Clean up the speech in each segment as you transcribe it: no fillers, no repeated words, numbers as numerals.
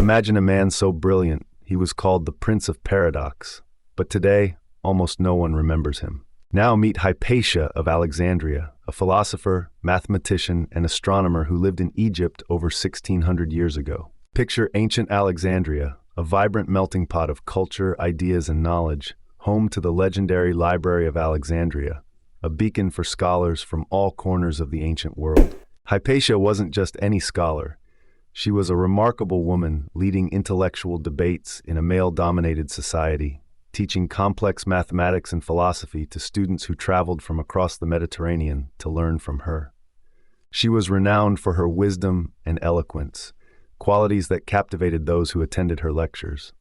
Imagine a man so brilliant, he was called the Prince of Paradox. But today, almost no one remembers him. Now meet Hypatia of Alexandria, a philosopher, mathematician, and astronomer who lived in Egypt over 1600 years ago. Picture ancient Alexandria, a vibrant melting pot of culture, ideas, and knowledge, home to the legendary Library of Alexandria, a beacon for scholars from all corners of the ancient world. Hypatia wasn't just any scholar. She was a remarkable woman leading intellectual debates in a male-dominated society, teaching complex mathematics and philosophy to students who traveled from across the Mediterranean to learn from her. She was renowned for her wisdom and eloquence, qualities that captivated those who attended her lectures.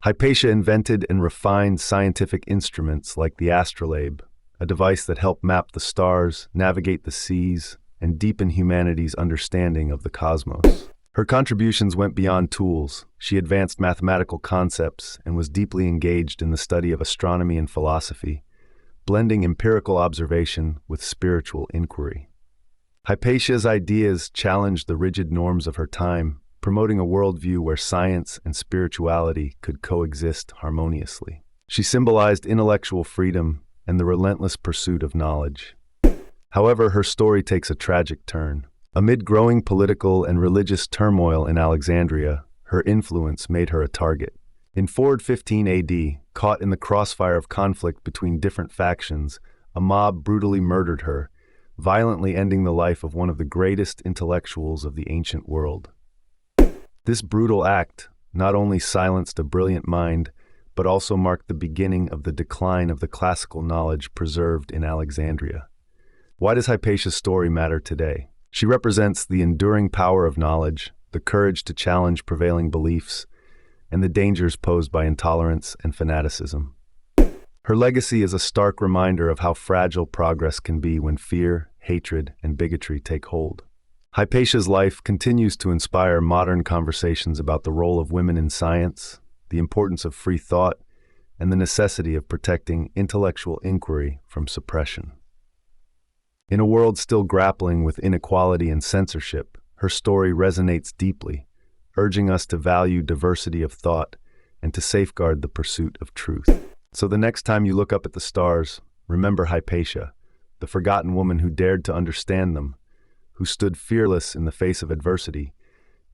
Hypatia invented and refined scientific instruments like the astrolabe, a device that helped map the stars, navigate the seas, and deepen humanity's understanding of the cosmos. Her contributions went beyond tools. She advanced mathematical concepts and was deeply engaged in the study of astronomy and philosophy, blending empirical observation with spiritual inquiry. Hypatia's ideas challenged the rigid norms of her time, promoting a worldview where science and spirituality could coexist harmoniously. She symbolized intellectual freedom and the relentless pursuit of knowledge. However, her story takes a tragic turn. Amid growing political and religious turmoil in Alexandria, her influence made her a target. In 415 AD, caught in the crossfire of conflict between different factions, a mob brutally murdered her, violently ending the life of one of the greatest intellectuals of the ancient world. This brutal act not only silenced a brilliant mind, but also marked the beginning of the decline of the classical knowledge preserved in Alexandria. Why does Hypatia's story matter today? She represents the enduring power of knowledge, the courage to challenge prevailing beliefs, and the dangers posed by intolerance and fanaticism. Her legacy is a stark reminder of how fragile progress can be when fear, hatred, and bigotry take hold. Hypatia's life continues to inspire modern conversations about the role of women in science, the importance of free thought, and the necessity of protecting intellectual inquiry from suppression. In a world still grappling with inequality and censorship, her story resonates deeply, urging us to value diversity of thought and to safeguard the pursuit of truth. So the next time you look up at the stars, remember Hypatia, the forgotten woman who dared to understand them, who stood fearless in the face of adversity,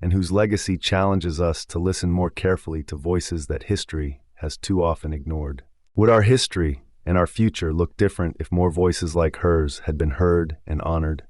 and whose legacy challenges us to listen more carefully to voices that history has too often ignored. Would our history and our future look different if more voices like hers had been heard and honored?